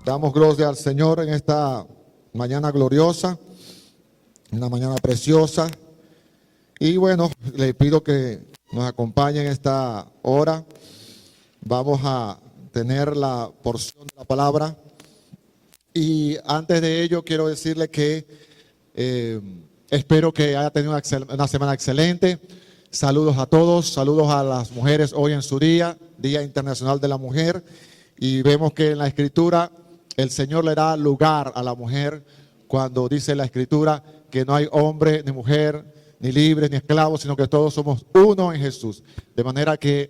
Damos gloria al Señor en esta mañana gloriosa, una mañana preciosa. Y bueno, le pido que nos acompañe en esta hora. Vamos a tener la porción de la palabra. Y antes de ello quiero decirle que espero que haya tenido una semana excelente. Saludos a todos, saludos a las mujeres hoy en su día, Día Internacional de la Mujer. Y vemos que en la Escritura el Señor le da lugar a la mujer cuando dice la Escritura que no hay hombre ni mujer, ni libres ni esclavos, sino que todos somos uno en Jesús. De manera que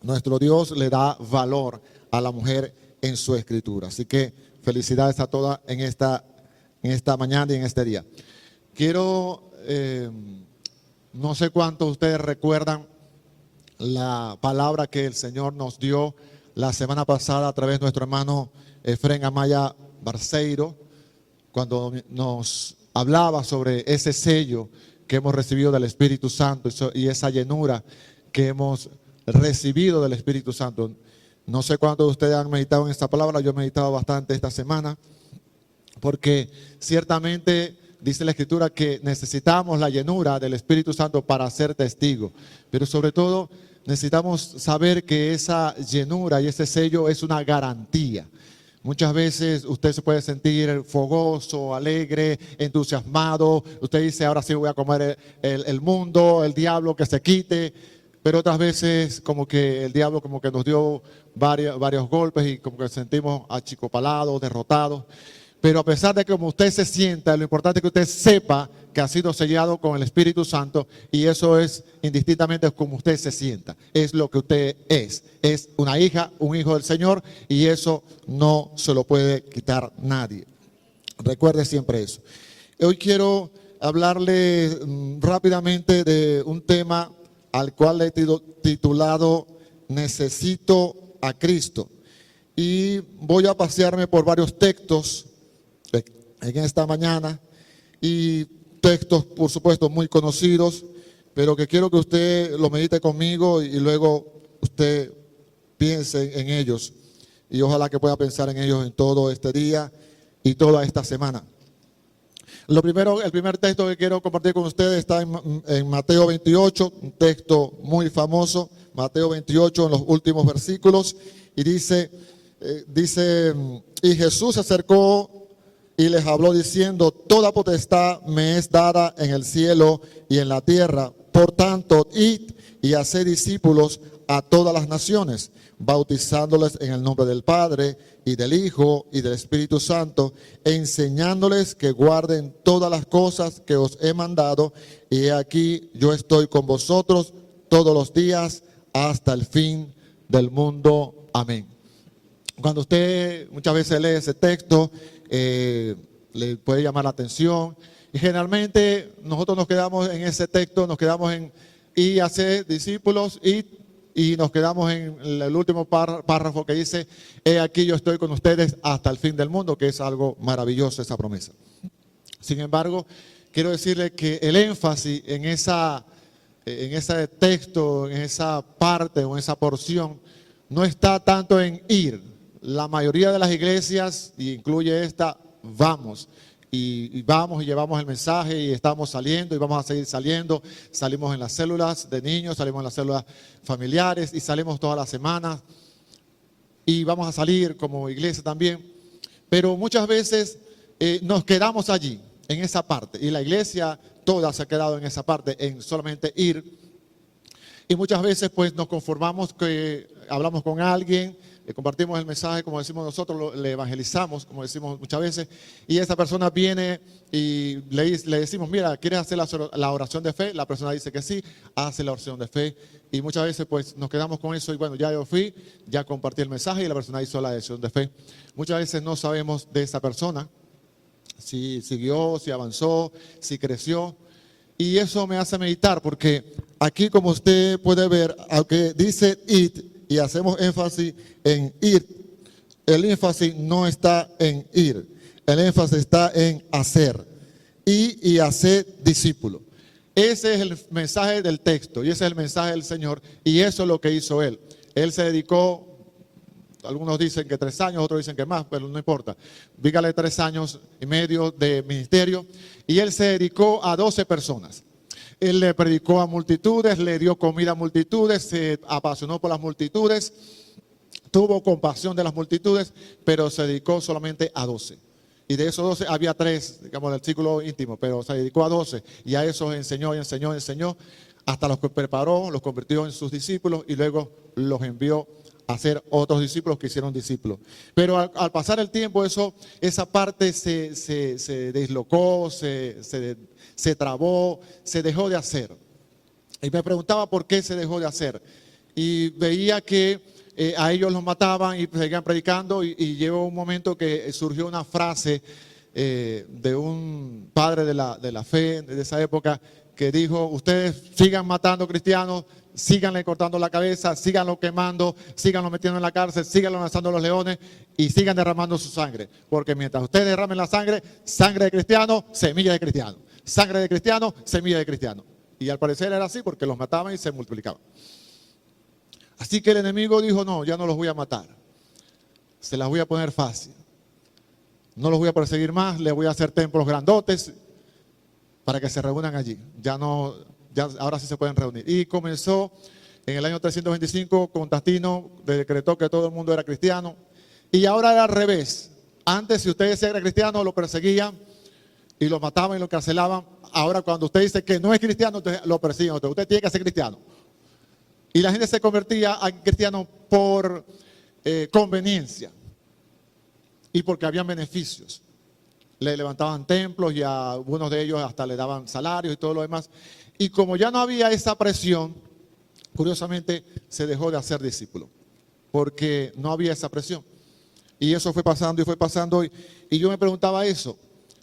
nuestro Dios le da valor a la mujer en su Escritura. Así que felicidades a todas en esta mañana y en este día. Quiero, no sé cuántos de ustedes recuerdan la palabra que el Señor nos dio la semana pasada a través de nuestro hermano Efrén Amaya Barceiro, cuando nos hablaba sobre ese sello que hemos recibido del Espíritu Santo y esa llenura que hemos recibido del Espíritu Santo. No sé cuántos de ustedes han meditado en esta palabra. Yo he meditado bastante esta semana, porque ciertamente dice la Escritura que necesitamos la llenura del Espíritu Santo para ser testigos, pero sobre todo necesitamos saber que esa llenura y ese sello es una garantía. Muchas veces usted se puede sentir fogoso, alegre, entusiasmado. Usted dice, ahora sí voy a comer el mundo, el diablo que se quite. Pero otras veces como que el diablo como que nos dio varios golpes y como que nos sentimos achicopalados, derrotados. Pero a pesar de que como usted se sienta, lo importante es que usted sepa que ha sido sellado con el Espíritu Santo, y eso es indistintamente como usted se sienta. Es lo que usted es. Es una hija, un hijo del Señor, y eso no se lo puede quitar nadie. Recuerde siempre eso. Hoy quiero hablarle rápidamente de un tema al cual le he titulado Necesito a Cristo. Y voy a pasearme por varios textos en esta mañana, y textos por supuesto muy conocidos, pero que quiero que usted lo medite conmigo y luego usted piense en ellos, y ojalá que pueda pensar en ellos en todo este día y toda esta semana. El primer texto que quiero compartir con ustedes está en Mateo 28, un texto muy famoso, Mateo 28 en los últimos versículos, y dice, y Jesús se acercó y les habló diciendo, toda potestad me es dada en el cielo y en la tierra. Por tanto, id y haced discípulos a todas las naciones, bautizándoles en el nombre del Padre y del Hijo y del Espíritu Santo, enseñándoles que guarden todas las cosas que os he mandado. Y he aquí, yo estoy con vosotros todos los días hasta el fin del mundo. Amén. Cuando usted muchas veces lee ese texto, le puede llamar la atención, y generalmente nosotros nos quedamos en ese texto, nos quedamos en y hacer discípulos, y nos quedamos en el último párrafo que dice, he aquí yo estoy con ustedes hasta el fin del mundo, que es algo maravilloso esa promesa. Sin embargo, quiero decirle que el énfasis en ese texto, en esa parte o en esa porción, no está tanto en ir. La mayoría de las iglesias, y incluye esta, vamos y llevamos el mensaje, y estamos saliendo y vamos a seguir saliendo. Salimos en las células de niños, salimos en las células familiares y salimos todas las semanas, y vamos a salir como iglesia también. Pero muchas veces nos quedamos allí, en esa parte, y la iglesia toda se ha quedado en esa parte, en solamente ir. Y muchas veces pues nos conformamos que hablamos con alguien, le compartimos el mensaje, como decimos nosotros, le evangelizamos, como decimos muchas veces, y esa persona viene y le decimos, mira, ¿quieres hacer la oración de fe? La persona dice que sí, hace la oración de fe, y muchas veces pues nos quedamos con eso, y bueno, ya yo fui, ya compartí el mensaje y la persona hizo la oración de fe. Muchas veces no sabemos de esa persona, si siguió, si avanzó, si creció. Y eso me hace meditar, porque aquí, como usted puede ver, aunque dice id y hacemos énfasis en ir, el énfasis no está en ir, el énfasis está en hacer. Y hacer discípulos. Ese es el mensaje del texto, y ese es el mensaje del Señor, y eso es lo que hizo Él. Él se dedicó algunos dicen que 3 años, otros dicen que más, pero no importa. Dígale 3 años y medio de ministerio. Y él se dedicó a 12 personas. Él le predicó a multitudes, le dio comida a multitudes, se apasionó por las multitudes, tuvo compasión de las multitudes, pero se dedicó solamente a 12. Y de esos 12 había 3, digamos, del círculo íntimo, pero se dedicó a 12 y a esos enseñó y enseñó, enseñó, hasta los que preparó, los convirtió en sus discípulos y luego los envió a hacer otros discípulos que hicieron discípulos. Pero al pasar el tiempo, esa parte se deslocó, se trabó, se dejó de hacer. Y me preguntaba por qué se dejó de hacer. Y veía que a ellos los mataban y seguían predicando y llegó un momento que surgió una frase de un padre de la fe de esa época que dijo: ustedes sigan matando cristianos, síganle cortando la cabeza, síganlo quemando, síganlo metiendo en la cárcel, síganlo lanzando a los leones y sigan derramando su sangre. Porque mientras ustedes derramen la sangre, sangre de cristiano, semilla de cristiano. Sangre de cristiano, semilla de cristiano. Y al parecer era así porque los mataban y se multiplicaban. Así que el enemigo dijo: no, ya no los voy a matar. Se las voy a poner fácil. No los voy a perseguir más, les voy a hacer templos grandotes para que se reúnan allí. Ahora sí se pueden reunir. Y comenzó en el año 325, Constantino decretó que todo el mundo era cristiano. Y ahora era al revés. Antes, si usted decía que era cristiano, lo perseguían y lo mataban y lo carcelaban. Ahora, cuando usted dice que no es cristiano, entonces lo persiguen. Usted tiene que ser cristiano. Y la gente se convertía en cristiano por conveniencia y porque habían beneficios. Le levantaban templos y a algunos de ellos hasta le daban salarios y todo lo demás. Y como ya no había esa presión, curiosamente se dejó de hacer discípulo, porque no había esa presión. Y eso fue pasando y fue pasando. Y yo me preguntaba eso.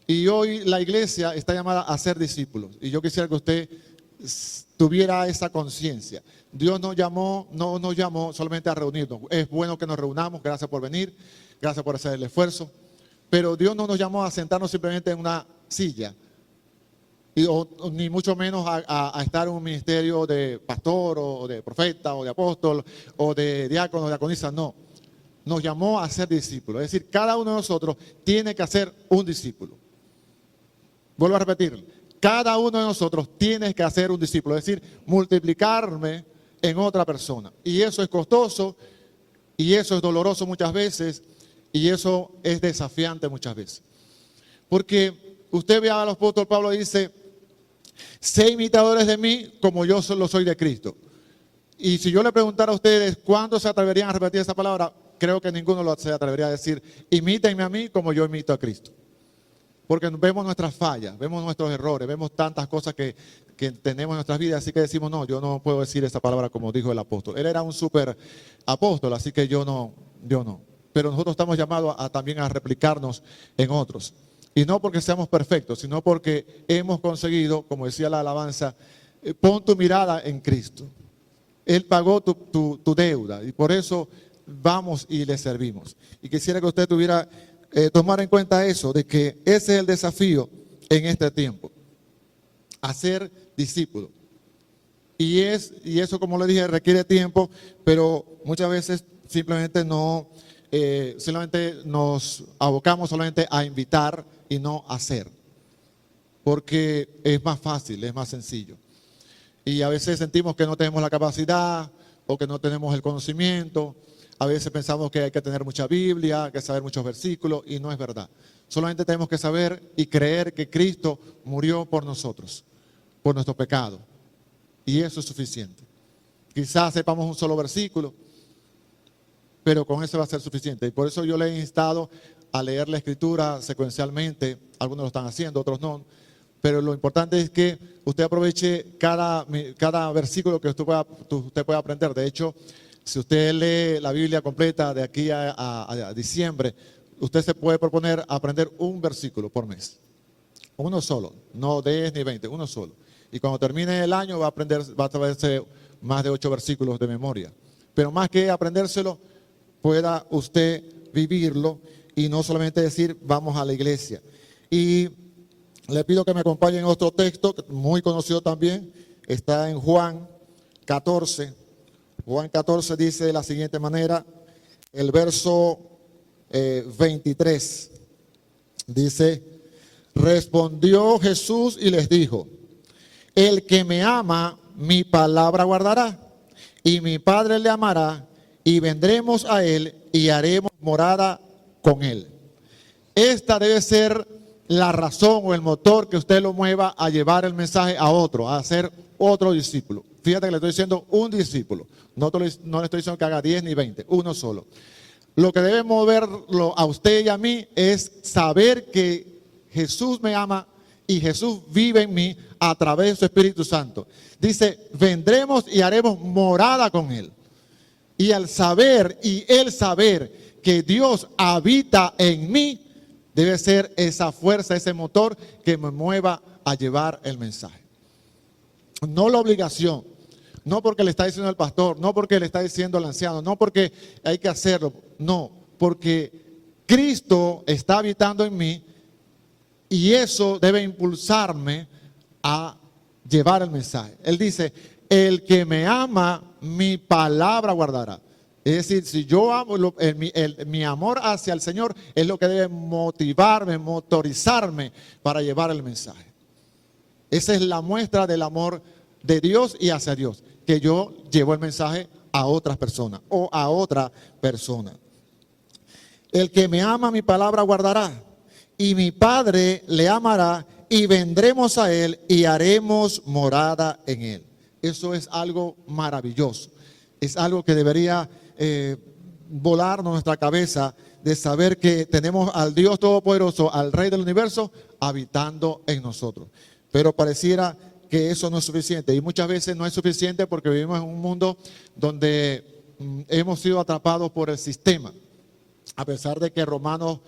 Y hoy la iglesia está llamada a ser discípulos. Y yo quisiera que usted tuviera esa conciencia. Dios no nos llamó solamente a reunirnos. Es bueno que nos reunamos, gracias por venir, gracias por hacer el esfuerzo. Pero Dios no nos llamó a sentarnos simplemente en una silla, ni mucho menos a estar en un ministerio de pastor o de profeta o de apóstol o de diácono o diaconisa. No, nos llamó a ser discípulos. Es decir, cada uno de nosotros tiene que ser un discípulo. Vuelvo a repetir, cada uno de nosotros tiene que hacer un discípulo, es decir, multiplicarme en otra persona. Y eso es costoso, y eso es doloroso muchas veces, y eso es desafiante muchas veces. Porque usted ve al apóstol Pablo y dice: sé imitadores de mí como yo lo soy de Cristo. Y si yo le preguntara a ustedes cuándo se atreverían a repetir esa palabra, creo que ninguno se atrevería a decir: imítenme a mí como yo imito a Cristo. Porque vemos nuestras fallas, vemos nuestros errores, vemos tantas cosas que tenemos en nuestras vidas, así que decimos: no, yo no puedo decir esa palabra como dijo el apóstol. Él era un súper apóstol, así que yo no. Pero nosotros estamos llamados también a replicarnos en otros. Y no porque seamos perfectos, sino porque hemos conseguido, como decía la alabanza, pon tu mirada en Cristo. Él pagó tu deuda y por eso vamos y le servimos. Y quisiera que usted tomar en cuenta eso, de que ese es el desafío en este tiempo, hacer discípulos. Y eso, como le dije, requiere tiempo, pero muchas veces simplemente solamente nos abocamos solamente a invitar y no a hacer, porque es más fácil, es más sencillo. Y a veces sentimos que no tenemos la capacidad o que no tenemos el conocimiento. A veces pensamos que hay que tener mucha Biblia, que saber muchos versículos, y no es verdad. Solamente tenemos que saber y creer que Cristo murió por nosotros, por nuestro pecado. Y eso es suficiente. Quizás sepamos un solo versículo, pero con eso va a ser suficiente. Y por eso yo le he instado a leer la Escritura secuencialmente. Algunos lo están haciendo, otros no. Pero lo importante es que usted aproveche cada versículo que usted pueda aprender. De hecho, si usted lee la Biblia completa de aquí a diciembre, usted se puede proponer aprender un versículo por mes. Uno solo, no 10 ni 20, uno solo. Y cuando termine el año va a traerse más de 8 versículos de memoria. Pero más que aprendérselo, pueda usted vivirlo y no solamente decir vamos a la iglesia. Y le pido que me acompañen en otro texto, muy conocido también, está en Juan 14. Juan 14 dice de la siguiente manera: el verso 23. Dice, respondió Jesús y les dijo, el que me ama, mi palabra guardará, y mi Padre le amará, y vendremos a él y haremos morada con él. Esta debe ser la razón o el motor que usted lo mueva a llevar el mensaje a otro, a ser otro discípulo. Fíjate que le estoy diciendo un discípulo, no le estoy diciendo que haga 10 ni 20, uno solo. Lo que debe moverlo a usted y a mí es saber que Jesús me ama y Jesús vive en mí a través de su Espíritu Santo. Dice, vendremos y haremos morada con él. Y al saber y el saber que Dios habita en mí, debe ser esa fuerza, ese motor que me mueva a llevar el mensaje. No la obligación, no porque le está diciendo el pastor, no porque le está diciendo el anciano, no porque hay que hacerlo, no, porque Cristo está habitando en mí y eso debe impulsarme a llevar el mensaje. Él dice, el que me ama, mi palabra guardará. Es decir, si yo amo, mi amor hacia el Señor es lo que debe motivarme, motorizarme para llevar el mensaje. Esa es la muestra del amor de Dios y hacia Dios, que yo llevo el mensaje a otras personas o a otra persona. El que me ama, mi palabra guardará, y mi Padre le amará, y vendremos a él y haremos morada en él. Eso es algo maravilloso. Es algo que debería volarnos nuestra cabeza, de saber que tenemos al Dios Todopoderoso, al Rey del Universo, habitando en nosotros. Pero pareciera que eso no es suficiente. Y muchas veces no es suficiente porque vivimos en un mundo donde hemos sido atrapados por el sistema. A pesar de que Romanos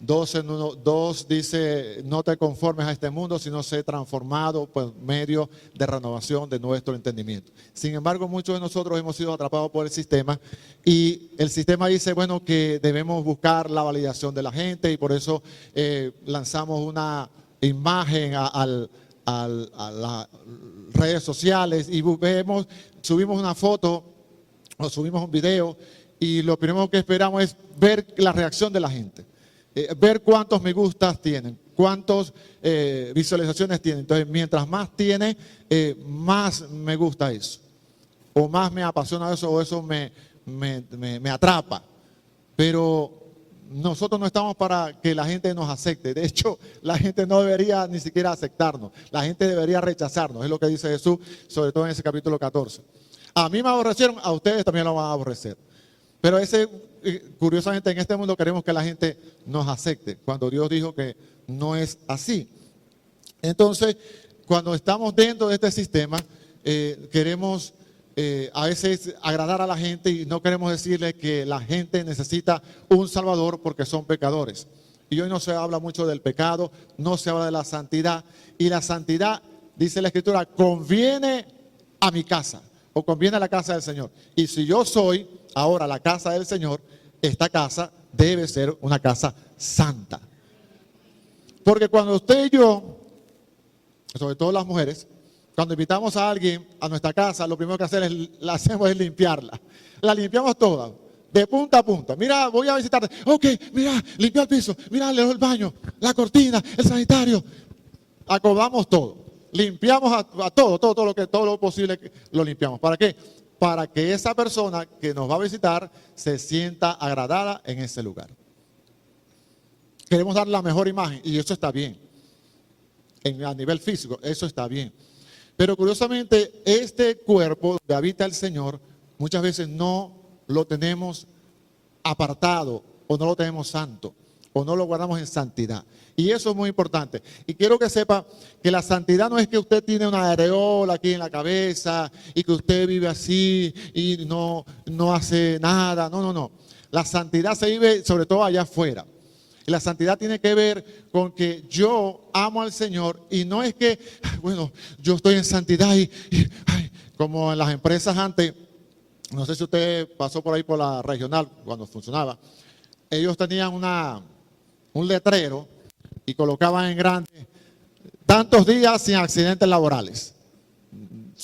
12:2 dice, no te conformes a este mundo, sino sé transformado por medio de renovación de nuestro entendimiento. Sin embargo, muchos de nosotros hemos sido atrapados por el sistema y el sistema dice, bueno, que debemos buscar la validación de la gente y por eso lanzamos una imagen a las redes sociales y subimos una foto o subimos un video y lo primero que esperamos es ver la reacción de la gente. Ver cuántos me gustas tienen, cuántas visualizaciones tienen. Entonces, mientras más tiene, más me gusta eso. O más me apasiona eso, o eso me atrapa. Pero nosotros no estamos para que la gente nos acepte. De hecho, la gente no debería ni siquiera aceptarnos. La gente debería rechazarnos. Es lo que dice Jesús, sobre todo en ese capítulo 14. A mí me aborrecieron, a ustedes también lo van a aborrecer. Pero curiosamente en este mundo queremos que la gente nos acepte, cuando Dios dijo que no es así. Entonces, cuando estamos dentro de este sistema, queremos a veces agradar a la gente y no queremos decirle que la gente necesita un Salvador porque son pecadores. Y hoy no se habla mucho del pecado, no se habla de la santidad. Y la santidad, dice la Escritura, conviene a mi casa o conviene a la casa del Señor. Y si yo soy ahora la casa del Señor, esta casa debe ser una casa santa. Porque cuando usted y yo, sobre todo las mujeres, cuando invitamos a alguien a nuestra casa, lo primero que hacemos es limpiarla. La limpiamos toda, de punta a punta. Mira, voy a visitarte. Ok, mira, limpia el piso, mira, le doy el baño, la cortina, el sanitario. Acomodamos todo. Limpiamos a todo lo posible lo limpiamos. ¿Para qué? Para que esa persona que nos va a visitar se sienta agradada en ese lugar. Queremos dar la mejor imagen y eso está bien. A nivel físico, eso está bien. Pero curiosamente, este cuerpo donde habita el Señor, muchas veces no lo tenemos apartado o no lo tenemos santo o no lo guardamos en santidad. Y eso es muy importante. Y quiero que sepa que la santidad no es que usted tiene una areola aquí en la cabeza y que usted vive así y no hace nada. No. La santidad se vive sobre todo allá afuera. Y la santidad tiene que ver con que yo amo al Señor y no es que, bueno, yo estoy en santidad y como en las empresas antes, no sé si usted pasó por ahí por la regional cuando funcionaba, ellos tenían un letrero y colocaban en grande tantos días sin accidentes laborales.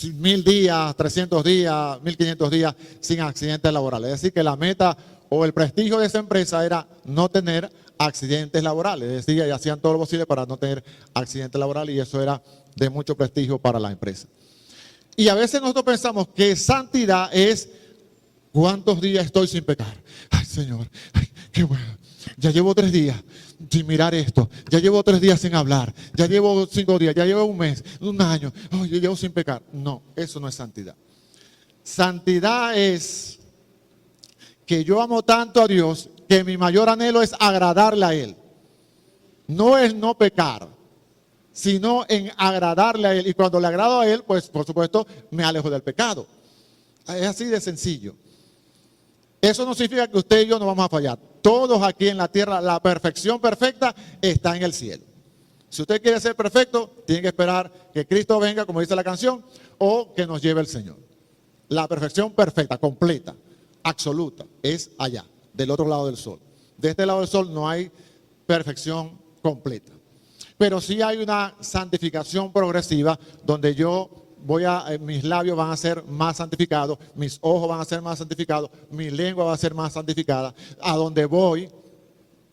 1000 días, 300 días, 1500 días sin accidentes laborales. Es decir, que la meta o el prestigio de esa empresa era no tener accidentes laborales. Es decir, y hacían todo lo posible para no tener accidentes laborales y eso era de mucho prestigio para la empresa. Y a veces nosotros pensamos que santidad es ¿cuántos días estoy sin pecar? Ay, Señor, ay, qué bueno. Ya llevo 3 días sin mirar esto. Ya llevo 3 días sin hablar. Ya llevo 5 días. Ya llevo un mes, un año. Oh, yo llevo sin pecar. No, eso no es santidad. Santidad es que yo amo tanto a Dios que mi mayor anhelo es agradarle a Él. No es no pecar, sino en agradarle a Él. Y cuando le agrado a Él, pues por supuesto me alejo del pecado. Es así de sencillo. Eso no significa que usted y yo no vamos a fallar. Todos aquí en la tierra, la perfección perfecta está en el cielo. Si usted quiere ser perfecto, tiene que esperar que Cristo venga, como dice la canción, o que nos lleve el Señor. La perfección perfecta, completa, absoluta, es allá, del otro lado del sol. De este lado del sol no hay perfección completa. Pero sí hay una santificación progresiva donde mis labios van a ser más santificados, mis ojos van a ser más santificados, mi lengua va a ser más santificada. A donde voy,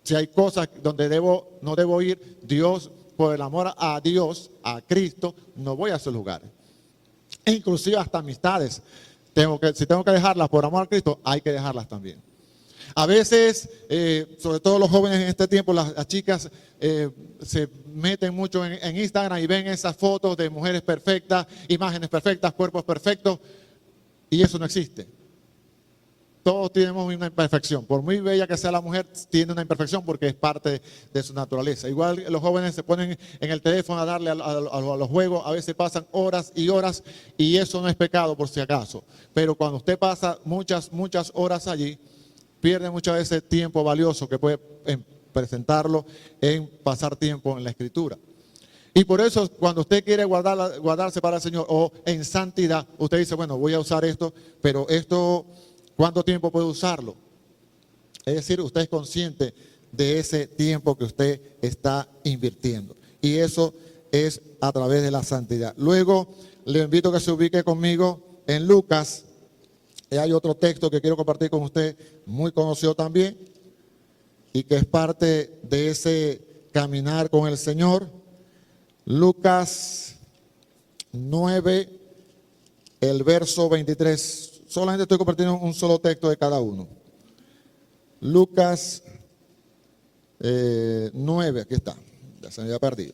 si hay cosas donde no debo ir, Dios, por el amor a Dios, a Cristo, no voy a esos lugares. E inclusive hasta amistades, si tengo que dejarlas por amor a Cristo, hay que dejarlas también. A veces, sobre todo los jóvenes en este tiempo, las chicas se meten mucho en Instagram y ven esas fotos de mujeres perfectas, imágenes perfectas, cuerpos perfectos, y eso no existe. Todos tenemos una imperfección. Por muy bella que sea la mujer, tiene una imperfección porque es parte de su naturaleza. Igual los jóvenes se ponen en el teléfono a darle a los juegos, a veces pasan horas y horas, y eso no es pecado por si acaso. Pero cuando usted pasa muchas horas allí, pierde muchas veces tiempo valioso que puede presentarlo en pasar tiempo en la Escritura. Y por eso cuando usted quiere guardarse para el Señor o en santidad, usted dice, bueno, voy a usar esto, pero esto, ¿cuánto tiempo puedo usarlo? Es decir, usted es consciente de ese tiempo que usted está invirtiendo. Y eso es a través de la santidad. Luego, le invito a que se ubique conmigo en Lucas. Hay otro texto que quiero compartir con usted, muy conocido también, y que es parte de ese caminar con el Señor. Lucas 9, el verso 23. Solamente estoy compartiendo un solo texto de cada uno. Lucas 9, aquí está, ya se me había perdido.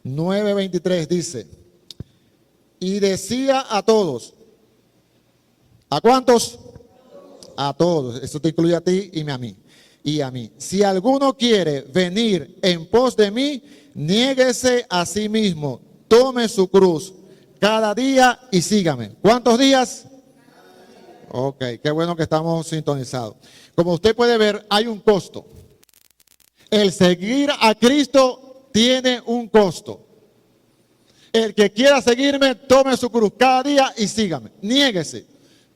9:23 dice, y decía a todos, ¿a cuántos? A todos. Eso te incluye a ti y a mí. Y a mí. Si alguno quiere venir en pos de mí, niéguese a sí mismo, tome su cruz cada día y sígame. ¿Cuántos días? Ok, qué bueno que estamos sintonizados. Como usted puede ver, hay un costo. El seguir a Cristo tiene un costo. El que quiera seguirme, tome su cruz cada día y sígame. Niéguese.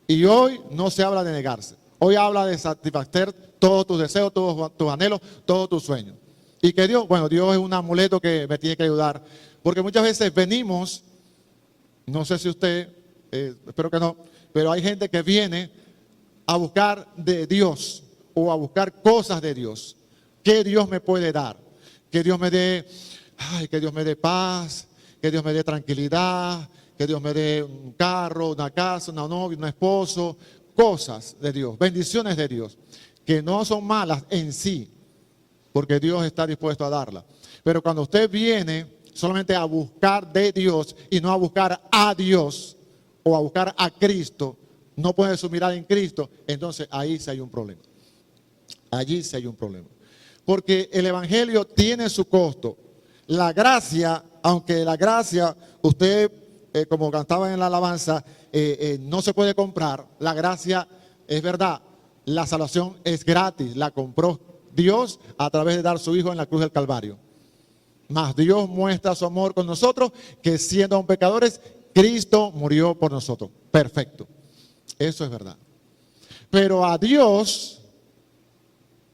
Y hoy no se habla de negarse. Hoy habla de satisfacer todos tus deseos, todos tus anhelos, todos tus sueños. Y que Dios es un amuleto que me tiene que ayudar. Porque muchas veces venimos, no sé si usted, espero que no, pero hay gente que viene a buscar de Dios o a buscar cosas de Dios. ¿Qué Dios me puede dar? Que Dios me dé, que Dios me dé paz, que Dios me dé tranquilidad, que Dios me dé un carro, una casa, una novia, un esposo, cosas de Dios, bendiciones de Dios, que no son malas en sí, porque Dios está dispuesto a darla. Pero cuando usted viene solamente a buscar de Dios y no a buscar a Dios o a buscar a Cristo, no pone su mirada en Cristo, entonces ahí sí hay un problema. Allí sí hay un problema. Porque el Evangelio tiene su costo. La gracia, aunque la gracia, usted, como cantaba en la alabanza, no se puede comprar. La gracia es verdad. La salvación es gratis. La compró Dios a través de dar su Hijo en la cruz del Calvario. Mas Dios muestra su amor con nosotros, que siendo aún pecadores, Cristo murió por nosotros. Perfecto. Eso es verdad. Pero a Dios,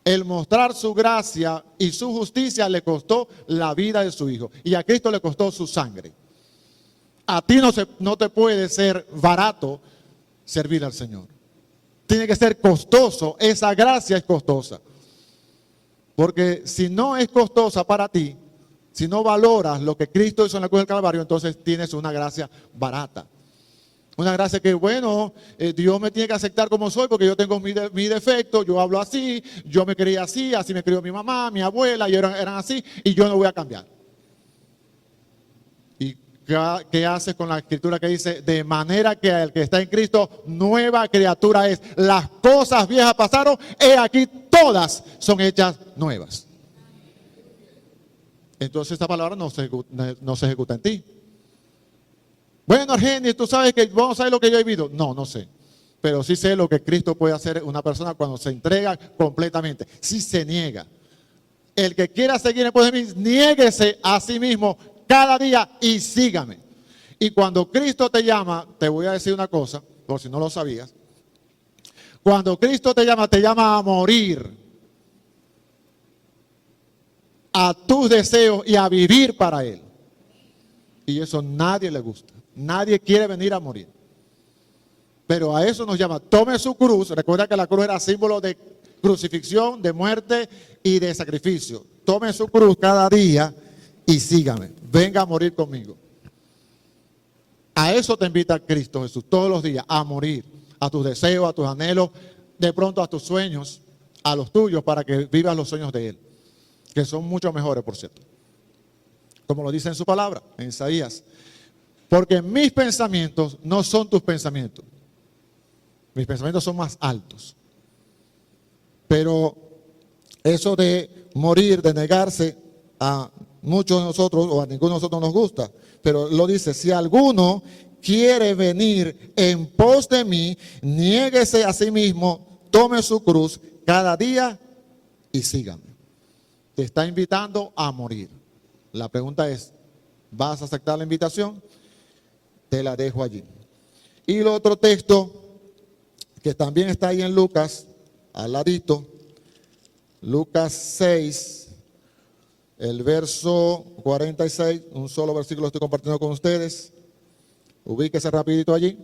el mostrar su gracia y su justicia le costó la vida de su Hijo. Y a Cristo le costó su sangre. A ti no te puede ser barato servir al Señor. tiene que ser costoso. Esa gracia es costosa. Porque si no es costosa para ti, si no valoras lo que Cristo hizo en la cruz del Calvario, entonces tienes una gracia barata. Una gracia que, bueno, Dios me tiene que aceptar como soy porque yo tengo mi defecto, yo hablo así, yo me creía así, así me crió mi mamá, mi abuela, y eran así, y yo no voy a cambiar. ¿Y qué haces con la escritura que dice? De manera que el que está en Cristo, nueva criatura es. Las cosas viejas pasaron, he aquí todas son hechas nuevas. Entonces esta palabra no se ejecuta en ti. Bueno, Argenis, tú sabes que vos no sabes lo que yo he vivido. No, no sé. Pero sí sé lo que Cristo puede hacer una persona cuando se entrega completamente. Si se niega. El que quiera seguir en pos de mí, niéguese a sí mismo cada día y sígame. Y cuando Cristo te llama, te voy a decir una cosa, por si no lo sabías. Cuando Cristo te llama a morir a tus deseos y a vivir para Él. Y eso nadie le gusta. Nadie quiere venir a morir. Pero a eso nos llama. Tome su cruz. Recuerda que la cruz era símbolo de crucifixión, de muerte y de sacrificio. Tome su cruz cada día y sígame. Venga a morir conmigo. A eso te invita Cristo Jesús todos los días, a morir. A tus deseos, a tus anhelos, de pronto a tus sueños, a los tuyos, para que vivas los sueños de Él. Que son mucho mejores, por cierto. Como lo dice en su palabra, en Isaías. Porque mis pensamientos no son tus pensamientos. Mis pensamientos son más altos. Pero eso de morir, de negarse, a muchos de nosotros o a ninguno de nosotros nos gusta. Pero lo dice, si alguno quiere venir en pos de mí, niéguese a sí mismo, tome su cruz cada día y sígame. Te está invitando a morir. La pregunta es, ¿vas a aceptar la invitación? Te la dejo allí. Y el otro texto que también está ahí en Lucas, al ladito, Lucas 6, el verso 46, un solo versículo estoy compartiendo con ustedes. Ubíquese rapidito allí.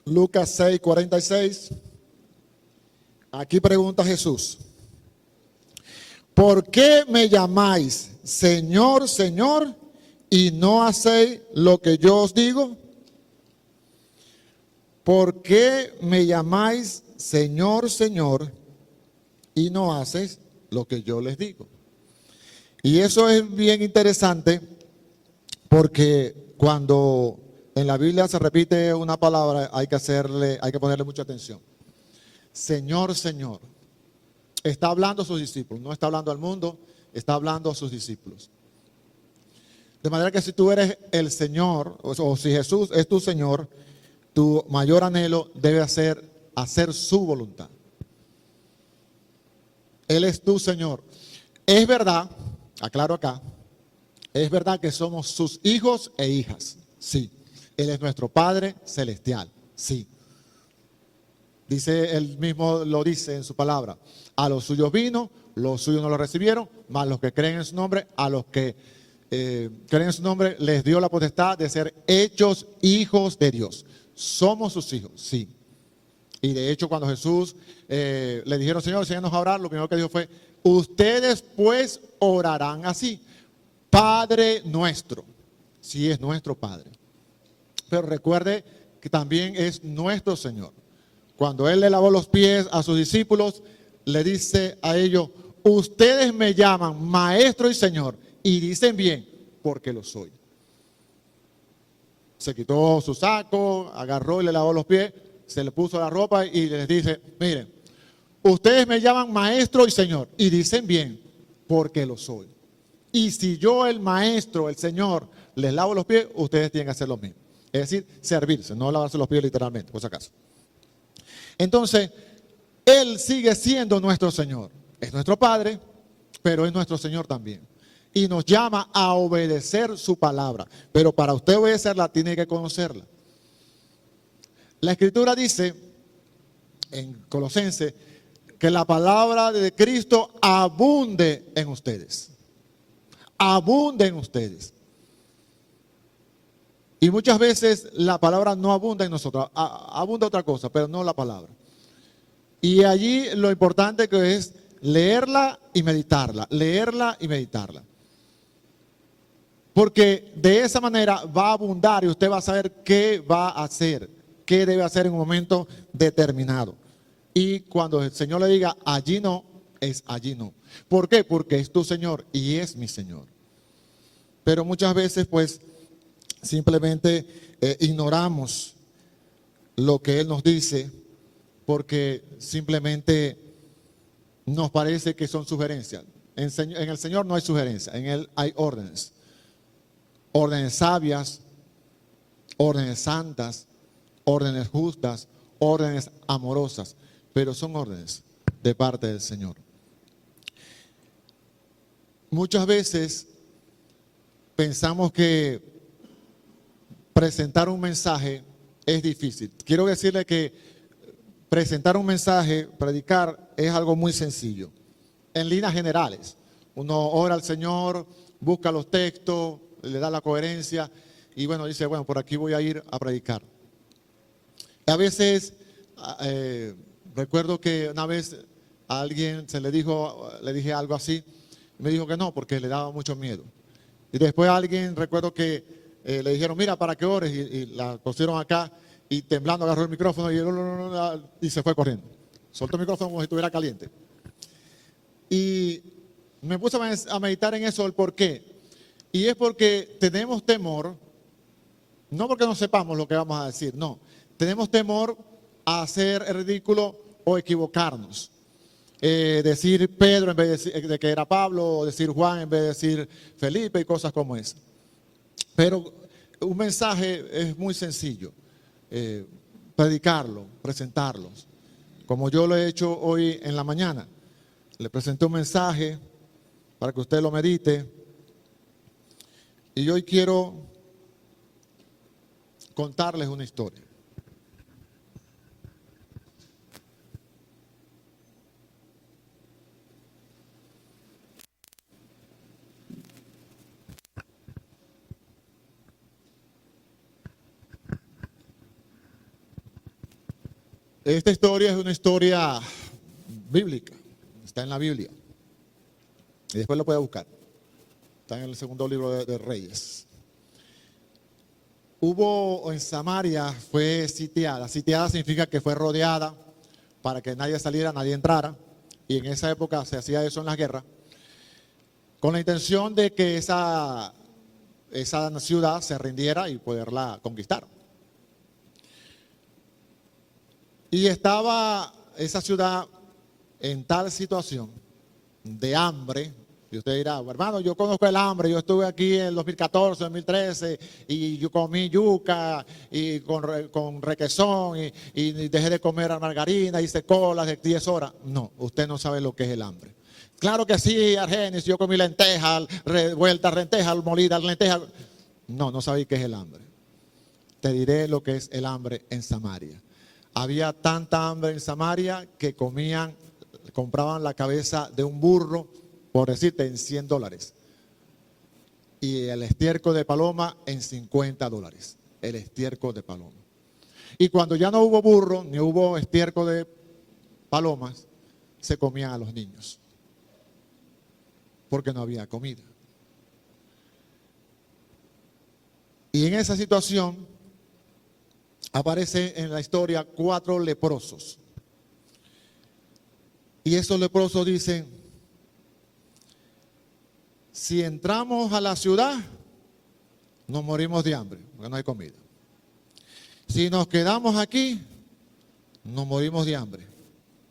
Lucas 6, 46. Aquí pregunta Jesús. ¿Por qué me llamáis Señor, Señor, y no hacéis lo que yo os digo? ¿Por qué me llamáis Señor, Señor, y no hacéis lo que yo les digo? Y eso es bien interesante porque cuando en la Biblia se repite una palabra hay que ponerle mucha atención. Señor, Señor. Está hablando a sus discípulos, no está hablando al mundo, está hablando a sus discípulos. De manera que si tú eres el Señor, o si Jesús es tu Señor, tu mayor anhelo debe ser hacer su voluntad. Él es tu Señor. Es verdad, aclaro acá, es verdad que somos sus hijos e hijas, sí. Él es nuestro Padre celestial, sí. Dice, él mismo lo dice en su palabra. A los suyos vino, los suyos no lo recibieron, mas los que creen en su nombre, a los que creen en su nombre, les dio la potestad de ser hechos hijos de Dios. Somos sus hijos, sí. Y de hecho, cuando Jesús le dijeron, Señor, enséñanos a orar, lo primero que dijo fue, ustedes pues orarán así. Padre nuestro, sí es nuestro Padre. Pero recuerde que también es nuestro Señor. Cuando Él le lavó los pies a sus discípulos, le dice a ellos, ustedes me llaman Maestro y Señor, y dicen bien, porque lo soy. Se quitó su saco, agarró y le lavó los pies, se le puso la ropa y les dice, miren, ustedes me llaman Maestro y Señor, y dicen bien, porque lo soy. Y si yo, el Maestro, el Señor, les lavo los pies, ustedes tienen que hacer lo mismo. Es decir, servirse, no lavarse los pies literalmente, por si acaso. Entonces, Él sigue siendo nuestro Señor. Es nuestro Padre, pero es nuestro Señor también. Y nos llama a obedecer su palabra. Pero para usted obedecerla, tiene que conocerla. La Escritura dice, en Colosenses, que la palabra de Cristo abunde en ustedes. Abunde en ustedes. Y muchas veces la palabra no abunda en nosotros, abunda otra cosa, pero no la palabra. Y allí lo importante que es leerla y meditarla, leerla y meditarla. Porque de esa manera va a abundar y usted va a saber qué va a hacer, qué debe hacer en un momento determinado. Y cuando el Señor le diga allí no, es allí no. ¿Por qué? Porque es tu Señor y es mi Señor. Pero muchas veces pues simplemente ignoramos lo que Él nos dice porque simplemente nos parece que son sugerencias. En el Señor no hay sugerencias, en Él hay órdenes. Órdenes sabias, órdenes santas, órdenes justas, órdenes amorosas, pero son órdenes de parte del Señor. Muchas veces pensamos que presentar un mensaje es difícil. Quiero decirle que presentar un mensaje, predicar, es algo muy sencillo. En líneas generales, uno ora al Señor, busca los textos, le da la coherencia y bueno, dice, bueno, por aquí voy a ir a predicar. A veces, recuerdo que una vez a alguien le dije algo así, y me dijo que no, porque le daba mucho miedo. Y después a alguien, recuerdo que le dijeron, mira, para que ores, y la pusieron acá, y temblando agarró el micrófono y se fue corriendo. Soltó el micrófono como si estuviera caliente. Y me puse a meditar en eso, el por qué. Y es porque tenemos temor, no porque no sepamos lo que vamos a decir, no. Tenemos temor a hacer el ridículo o equivocarnos. Decir Pedro en vez de que era Pablo, o decir Juan en vez de decir Felipe y cosas como esa. Pero un mensaje es muy sencillo. Predicarlo, presentarlos. Como yo lo he hecho hoy en la mañana. Le presenté un mensaje para que usted lo medite. Y hoy quiero contarles una historia. Esta historia es una historia bíblica, está en la Biblia. Y después lo puede buscar. Está en el segundo libro de Reyes. Hubo en Samaria, fue sitiada. Sitiada significa que fue rodeada para que nadie saliera, nadie entrara. Y en esa época se hacía eso en las guerras. Con la intención de que esa ciudad se rindiera y poderla conquistar. Y estaba esa ciudad en tal situación de hambre. Y usted dirá, hermano, yo conozco el hambre, yo estuve aquí en el 2014, 2013 y yo comí yuca y con requesón y dejé de comer margarina, hice colas de 10 horas. No, usted no sabe lo que es el hambre. Claro que sí, Argenis, yo comí lentejas, revueltas, lentejas, molidas, lentejas. No, no sabía qué es el hambre. Te diré lo que es el hambre en Samaria. Había tanta hambre en Samaria que compraban la cabeza de un burro, por decirte, en $100. Y el estiércol de paloma en $50. El estiércol de paloma. Y cuando ya no hubo burro, ni hubo estiércol de palomas, se comían a los niños. Porque no había comida. Y en esa situación aparece en la historia 4 leprosos. Y esos leprosos dicen, si entramos a la ciudad, nos morimos de hambre, porque no hay comida. Si nos quedamos aquí, nos morimos de hambre,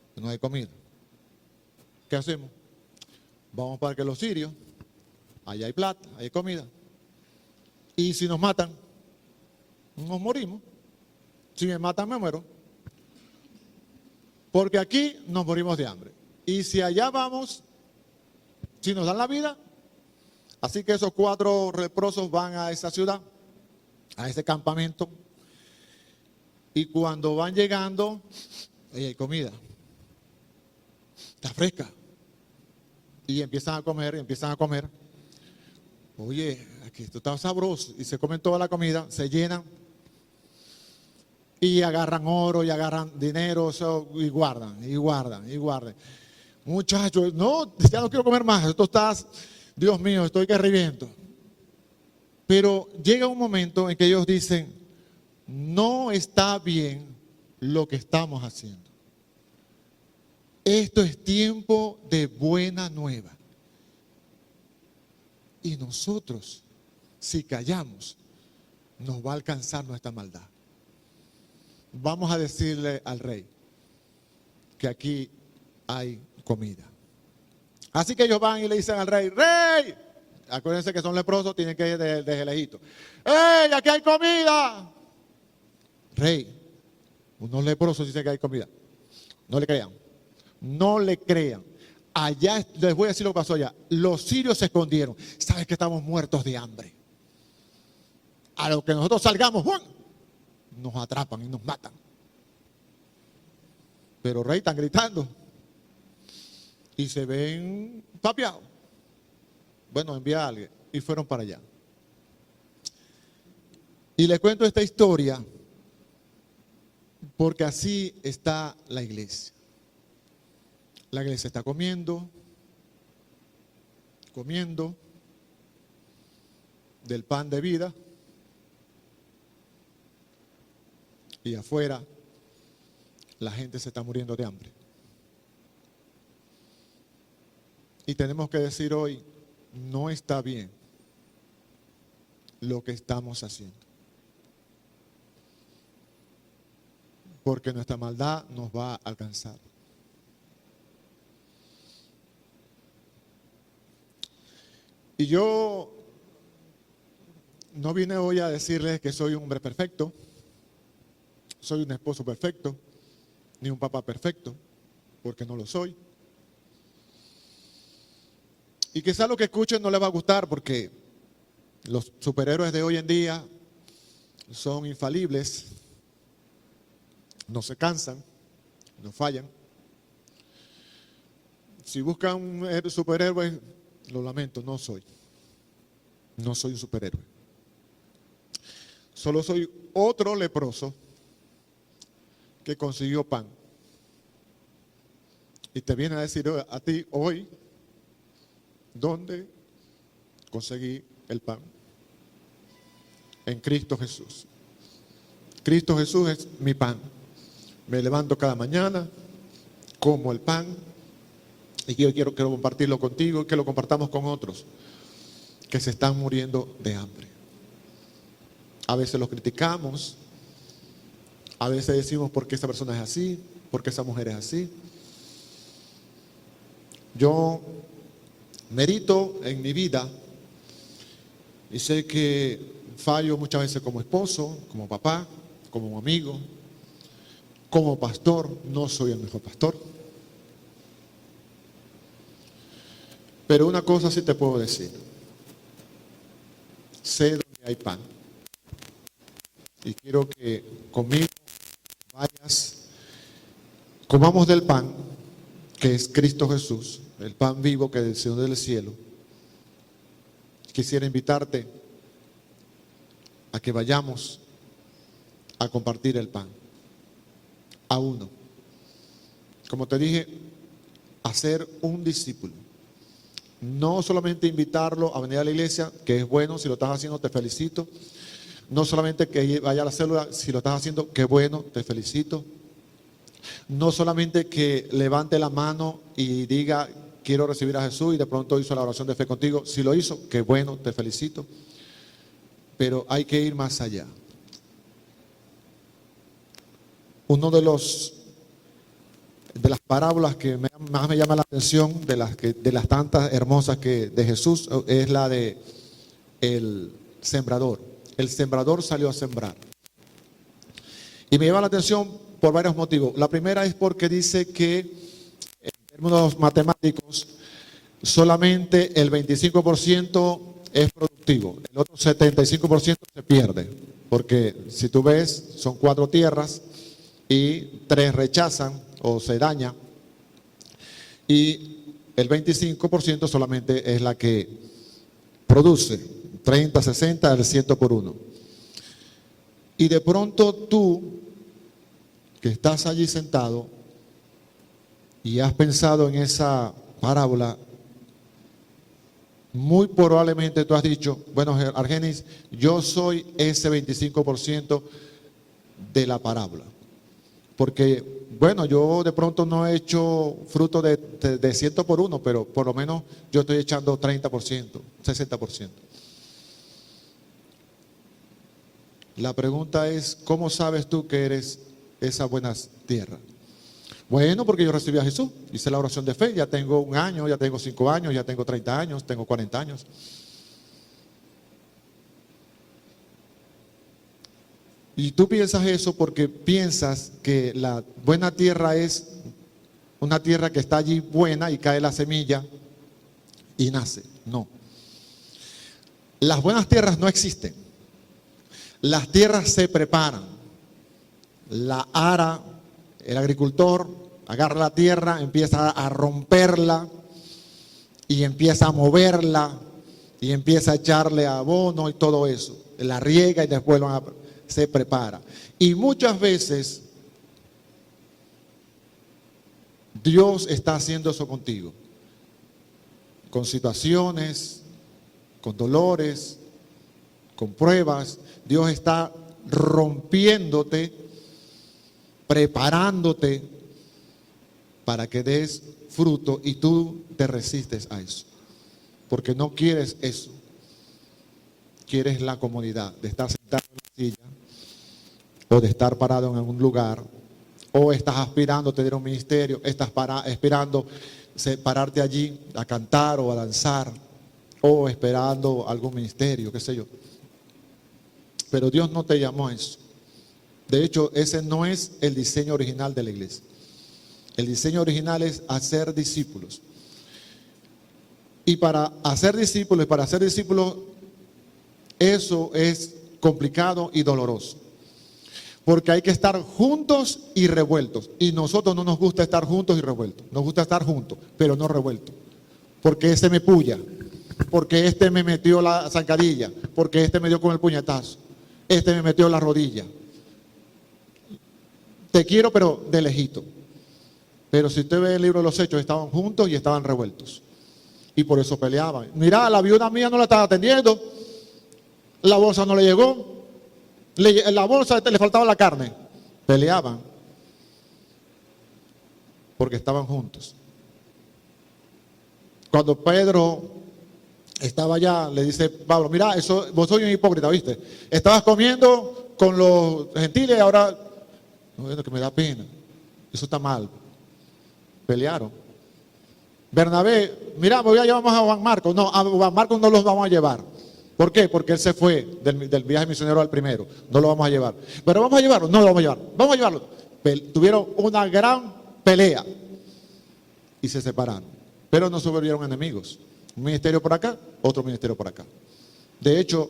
porque no hay comida. ¿Qué hacemos? Vamos para que los sirios, allá hay plata, hay comida. Y si nos matan, nos morimos. Si me matan, me muero. Porque aquí nos morimos de hambre. Y si allá vamos, si nos dan la vida. Así que esos 4 leprosos van a esa ciudad, a ese campamento. Y cuando van llegando, ahí hay comida. Está fresca. Y empiezan a comer, Oye, aquí esto está sabroso. Y se comen toda la comida, se llenan y agarran oro y agarran dinero y guardan, y guardan, y guardan. Muchachos, no, ya no quiero comer más, esto está, Dios mío, estoy que reviento. Pero llega un momento en que ellos dicen, no está bien lo que estamos haciendo. Esto es tiempo de buena nueva. Y nosotros, si callamos, nos va a alcanzar nuestra maldad. Vamos a decirle al rey que aquí hay comida. Así que ellos van y le dicen al rey, ¡Rey! Acuérdense que son leprosos, tienen que ir desde lejito. ¡Ey, aquí hay comida! Rey, unos leprosos dicen que hay comida. No le crean. No le crean. Allá, les voy a decir lo que pasó allá. Los sirios se escondieron. ¿Sabes que estamos muertos de hambre? A lo que nosotros salgamos, ¡bum!, nos atrapan y nos matan. Pero rey, están gritando. Y se ven papeados. Bueno, envía a alguien. Y fueron para allá. Y les cuento esta historia porque así está la iglesia. La iglesia está comiendo del pan de vida, y afuera la gente se está muriendo de hambre. Y tenemos que decir hoy, no está bien lo que estamos haciendo, porque nuestra maldad nos va a alcanzar. Y yo no vine hoy a decirles que soy un hombre perfecto, soy un esposo perfecto, ni un papá perfecto, porque no lo soy. Y quizás lo que escuchen no les va a gustar, porque los superhéroes de hoy en día son infalibles, no se cansan, no fallan. Si buscan un superhéroe, lo lamento, no soy un superhéroe. Solo soy otro leproso que consiguió pan. Y te viene a decir a ti hoy, ¿dónde conseguí el pan? En Cristo Jesús. Cristo Jesús es mi pan. Me levanto cada mañana, como el pan, y yo quiero compartirlo contigo y que lo compartamos con otros que se están muriendo de hambre. A veces los criticamos, a veces decimos por qué esa persona es así, por qué esa mujer es así. Yo medito en mi vida y sé que fallo muchas veces como esposo, como papá, como amigo, como pastor. No soy el mejor pastor. Pero una cosa sí te puedo decir. Sé dónde hay pan. Y quiero que conmigo vayas, comamos del pan, que es Cristo Jesús, el pan vivo que descendió del cielo. Quisiera invitarte a que vayamos a compartir el pan. A uno. Como te dije, a ser un discípulo. No solamente invitarlo a venir a la iglesia, que es bueno, si lo estás haciendo te felicito. No solamente que vaya a la célula, si lo estás haciendo, qué bueno, te felicito. No solamente que levante la mano y diga, quiero recibir a Jesús, y de pronto hizo la oración de fe contigo. Si lo hizo, qué bueno, te felicito. Pero hay que ir más allá. Uno de las parábolas que más me llama la atención, de las tantas hermosas de Jesús, es la de el sembrador. El sembrador salió a sembrar. Y me llama la atención por varios motivos. La primera es porque dice que, en términos matemáticos, solamente el 25% es productivo. El otro 75% se pierde. Porque si tú ves, son 4 tierras y 3 rechazan o se daña, y el 25% solamente es la que produce. 30, 60, el 100 por 1. Y de pronto tú, que estás allí sentado y has pensado en esa parábola, muy probablemente tú has dicho, bueno, Argenis, yo soy ese 25% de la parábola. Porque, bueno, yo de pronto no he hecho fruto de 100 por 1, pero por lo menos yo estoy echando 30%, 60%. La pregunta es, ¿cómo sabes tú que eres esa buena tierra? Bueno, porque yo recibí a Jesús, hice la oración de fe, ya tengo 1 año, ya tengo 5 años, ya tengo 30 años, tengo 40 años. Y tú piensas eso porque piensas que la buena tierra es una tierra que está allí buena y cae la semilla y nace. No. Las buenas tierras no existen. Las tierras se preparan. La ara, el agricultor, agarra la tierra, empieza a romperla y empieza a moverla y empieza a echarle abono y todo eso. La riega y después se prepara. Y muchas veces Dios está haciendo eso contigo. Con situaciones, con dolores, con pruebas. Dios está rompiéndote, preparándote para que des fruto y tú te resistes a eso. Porque no quieres eso. Quieres la comodidad de estar sentado en la silla o de estar parado en algún lugar, o estás aspirando a tener un ministerio, estás esperando pararte allí a cantar o a danzar, o esperando algún ministerio, qué sé yo. Pero Dios no te llamó a eso. De hecho, ese no es el diseño original de la iglesia. El diseño original es hacer discípulos. Y para hacer discípulos, eso es complicado y doloroso. Porque hay que estar juntos y revueltos. Y nosotros no nos gusta estar juntos y revueltos. Nos gusta estar juntos, pero no revueltos. Porque ese me puya. Porque este me metió la zancadilla. Porque este me dio con el puñetazo. Este me metió la rodilla. Te quiero, pero de lejito. Pero si usted ve el libro de los Hechos, estaban juntos y estaban revueltos. Y por eso peleaban. Mira, la viuda mía no la estaba atendiendo. La bolsa no le llegó. La bolsa le faltaba la carne. Peleaban. Porque estaban juntos. Cuando Pedro estaba allá, le dice Pablo, mira, vos sois un hipócrita, ¿viste? Estabas comiendo con los gentiles y ahora, no, que me da pena. Eso está mal. Pelearon. Bernabé, mira, llevamos a Juan Marcos. No, a Juan Marcos no los vamos a llevar. ¿Por qué? Porque él se fue del viaje misionero al primero. No lo vamos a llevar. Pero vamos a llevarlo. No lo vamos a llevar. Vamos a llevarlo. Tuvieron una gran pelea y se separaron. Pero no se volvieron enemigos. Un ministerio por acá, otro ministerio por acá. De hecho,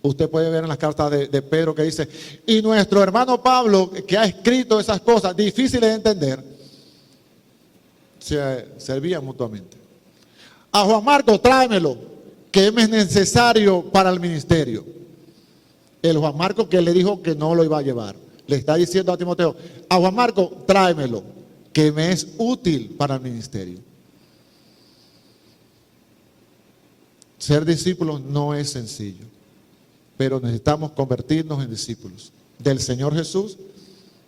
usted puede ver en las cartas de Pedro que dice, y nuestro hermano Pablo, que ha escrito esas cosas difíciles de entender, se servían mutuamente. A Juan Marcos, tráemelo, que me es necesario para el ministerio. El Juan Marcos que le dijo que no lo iba a llevar. Le está diciendo a Timoteo, a Juan Marcos, tráemelo, que me es útil para el ministerio. Ser discípulos no es sencillo, pero necesitamos convertirnos en discípulos del Señor Jesús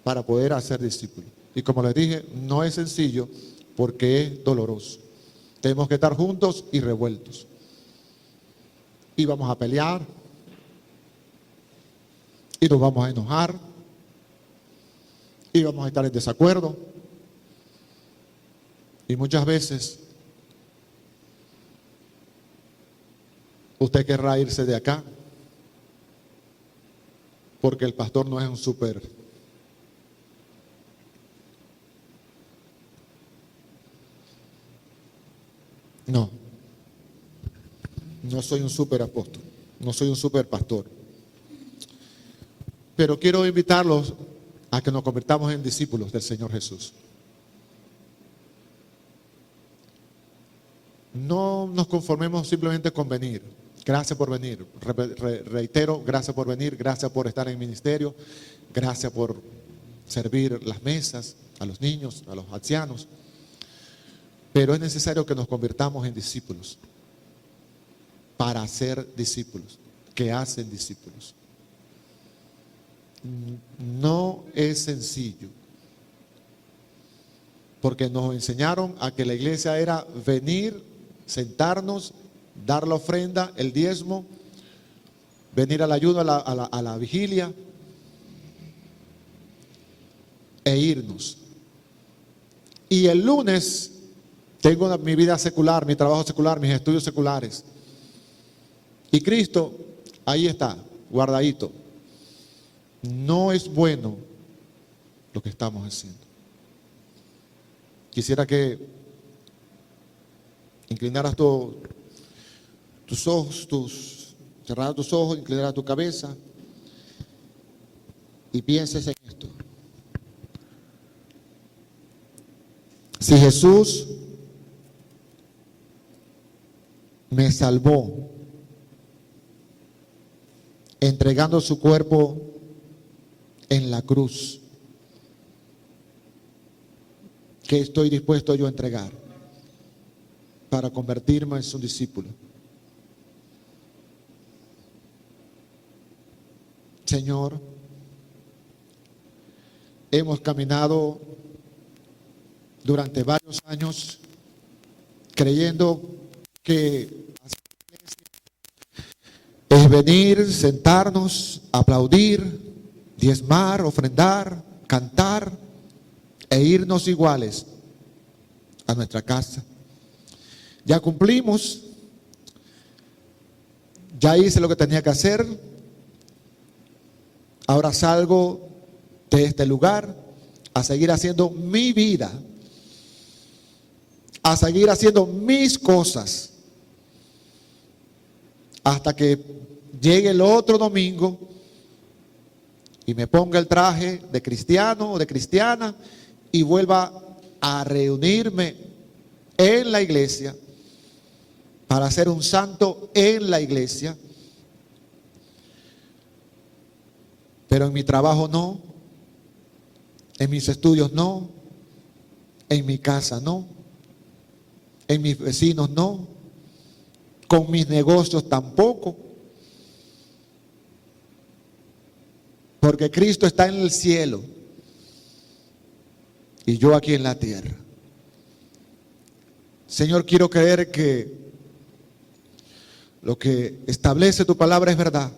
para poder hacer discípulos. Y como les dije, no es sencillo porque es doloroso. Tenemos que estar juntos y revueltos. Y vamos a pelear. Y nos vamos a enojar. Y vamos a estar en desacuerdo. Y muchas veces usted querrá irse de acá porque el pastor no es un súper. No soy un súper apóstol, no soy un súper pastor. Pero quiero invitarlos a que nos convirtamos en discípulos del Señor Jesús. No nos conformemos simplemente con venir. Gracias por venir. Reitero, gracias por venir, gracias por estar en el ministerio, gracias por servir las mesas a los niños, a los ancianos. Pero es necesario que nos convirtamos en discípulos para ser discípulos, que hacen discípulos. No es sencillo, porque nos enseñaron a que la iglesia era venir, sentarnos, dar la ofrenda, el diezmo, venir al ayuno, a la vigilia e irnos. Y el lunes tengo mi vida secular, mi trabajo secular, mis estudios seculares. Y Cristo ahí está, guardadito. No es bueno lo que estamos haciendo. Quisiera que inclinaras tus ojos, cerraras tus ojos, inclinaras tu cabeza y pienses en esto. Si Jesús me salvó entregando su cuerpo en la cruz, ¿qué estoy dispuesto yo a entregar para convertirme en su discípulo? Señor, hemos caminado durante varios años creyendo que es venir, sentarnos, aplaudir, diezmar, ofrendar, cantar e irnos iguales a nuestra casa. Ya cumplimos, ya hice lo que tenía que hacer, ahora salgo de este lugar a seguir haciendo mi vida, a seguir haciendo mis cosas, hasta que llegue el otro domingo y me ponga el traje de cristiano o de cristiana y vuelva a reunirme en la iglesia para ser un santo en la iglesia. Pero en mi trabajo no, en mis estudios no, en mi casa no, en mis vecinos no, con mis negocios tampoco. Porque Cristo está en el cielo y yo aquí en la tierra. Señor, quiero creer que lo que establece tu palabra es verdad.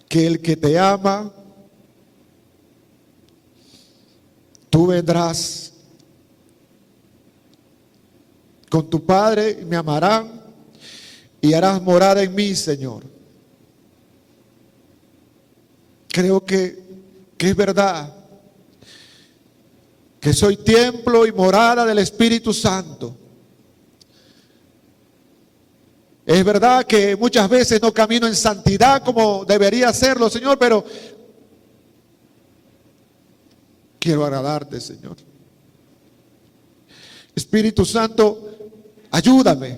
Que el que te ama, tú vendrás con tu Padre y me amarán y harás morada en mí, Señor. Creo que es verdad, que soy templo y morada del Espíritu Santo. Es verdad que muchas veces no camino en santidad como debería hacerlo, Señor, pero quiero agradarte, Señor. Espíritu Santo, ayúdame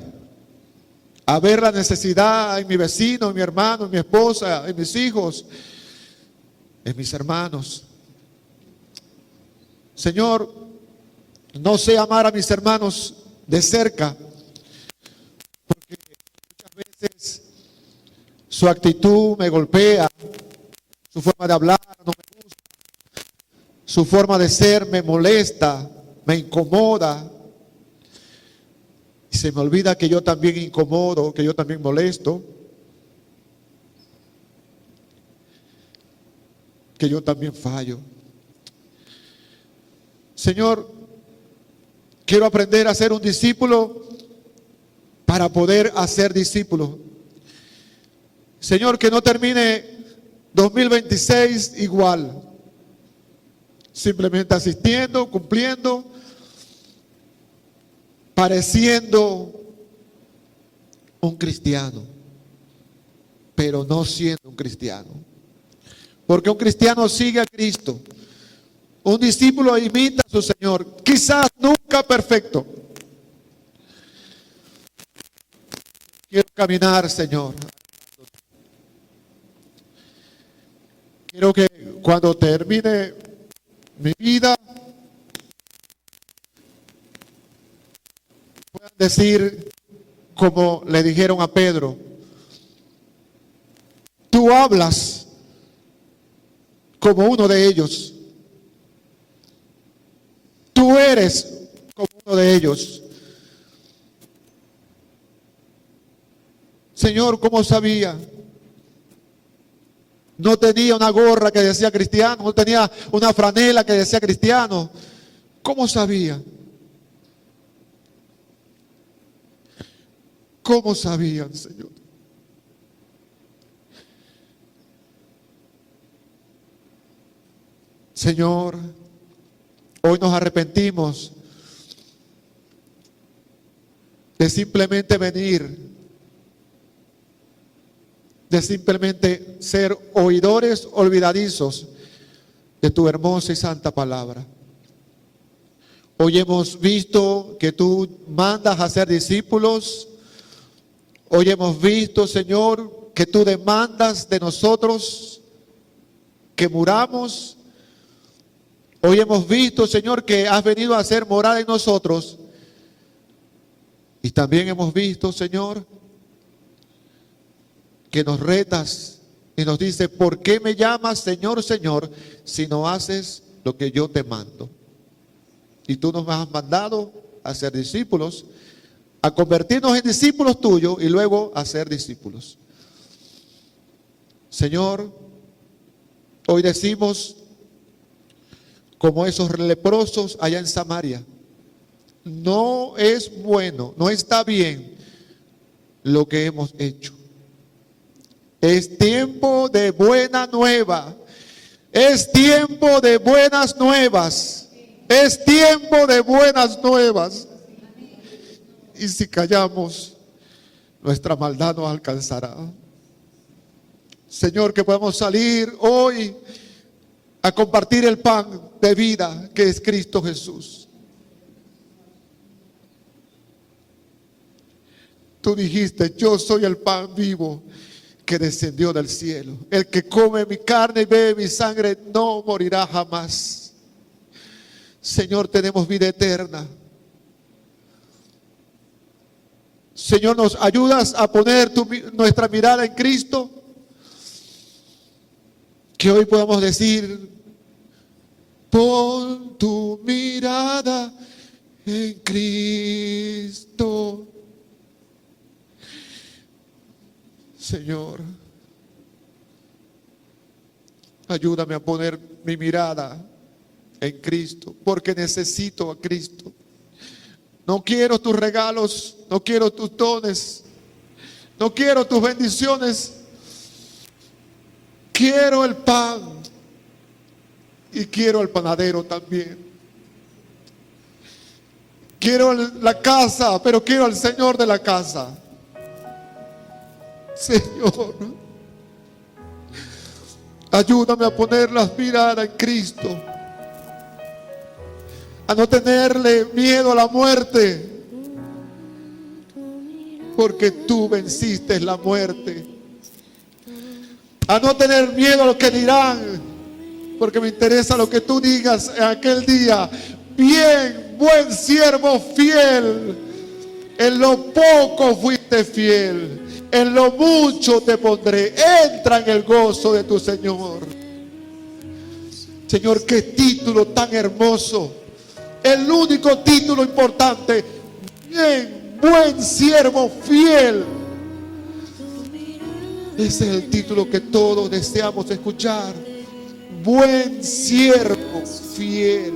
a ver la necesidad en mi vecino, en mi hermano, en mi esposa, en mis hijos, en mis hermanos. Señor, no sé amar a mis hermanos de cerca, porque muchas veces su actitud me golpea, su forma de hablar no me gusta, su forma de ser me molesta, me incomoda. Y se me olvida que yo también incomodo, que yo también molesto, que yo también fallo. Señor, quiero aprender a ser un discípulo para poder hacer discípulos. Señor, que no termine 2026 igual, simplemente asistiendo, cumpliendo, pareciendo un cristiano, pero no siendo un cristiano. Porque un cristiano sigue a Cristo. Un discípulo imita a su Señor, quizás nunca perfecto. Quiero caminar, Señor. Quiero que cuando termine mi vida puedan decir como le dijeron a Pedro: tú hablas como uno de ellos. Tú eres como uno de ellos. Señor, ¿cómo sabía? No tenía una gorra que decía cristiano, no tenía una franela que decía cristiano. ¿Cómo sabía? ¿Cómo sabían, Señor? Señor, hoy nos arrepentimos de simplemente venir, de simplemente ser oidores olvidadizos de tu hermosa y santa palabra. Hoy hemos visto que tú mandas a hacer discípulos. Hoy hemos visto, Señor, que tú demandas de nosotros que muramos. Hoy hemos visto, Señor, que has venido a hacer morada en nosotros. Y también hemos visto, Señor, que nos retas y nos dice: ¿por qué me llamas Señor, Señor, si no haces lo que yo te mando? Y tú nos has mandado a ser discípulos, a convertirnos en discípulos tuyos y luego a ser discípulos. Señor, hoy decimos, como esos leprosos allá en Samaria: no es bueno, no está bien lo que hemos hecho. Es tiempo de buena nueva. Es tiempo de buenas nuevas. Es tiempo de buenas nuevas. Y si callamos, nuestra maldad nos alcanzará. Señor, que podamos salir hoy a compartir el pan de vida que es Cristo Jesús. Tú dijiste: yo soy el pan vivo que descendió del cielo. El que come mi carne y bebe mi sangre no morirá jamás. Señor, tenemos vida eterna. Señor, ¿nos ayudas a poner nuestra mirada en Cristo? Que hoy podamos decir: pon tu mirada en Cristo. Señor, ayúdame a poner mi mirada en Cristo, porque necesito a Cristo. No quiero tus regalos, no quiero tus dones, no quiero tus bendiciones. Quiero el pan y quiero el panadero también. Quiero la casa, pero quiero al Señor de la casa. Señor, ayúdame a poner las miradas en Cristo, a no tenerle miedo a la muerte, porque tú venciste la muerte. A no tener miedo a lo que dirán, porque me interesa lo que tú digas en aquel día: bien, buen siervo fiel, en lo poco fuiste fiel, en lo mucho te pondré, entra en el gozo de tu Señor. Señor, qué título tan hermoso, el único título importante: bien, buen siervo fiel. Ese es el título que todos deseamos escuchar. Buen siervo fiel.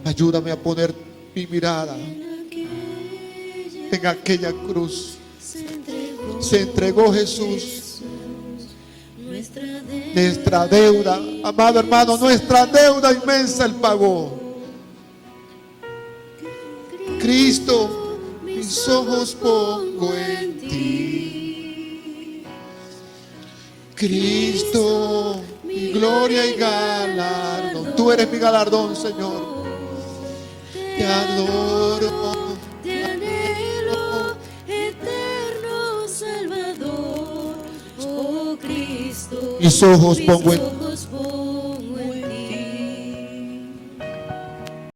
Ayúdame a poner mi mirada en aquella cruz. Se entregó Jesús. Nuestra deuda, amado hermano, nuestra deuda inmensa Él pagó. Cristo, mis ojos pongo en ti. Cristo, mi gloria y galardón. Tú eres mi galardón, Señor. Te adoro, te anhelo mis ojos pongo en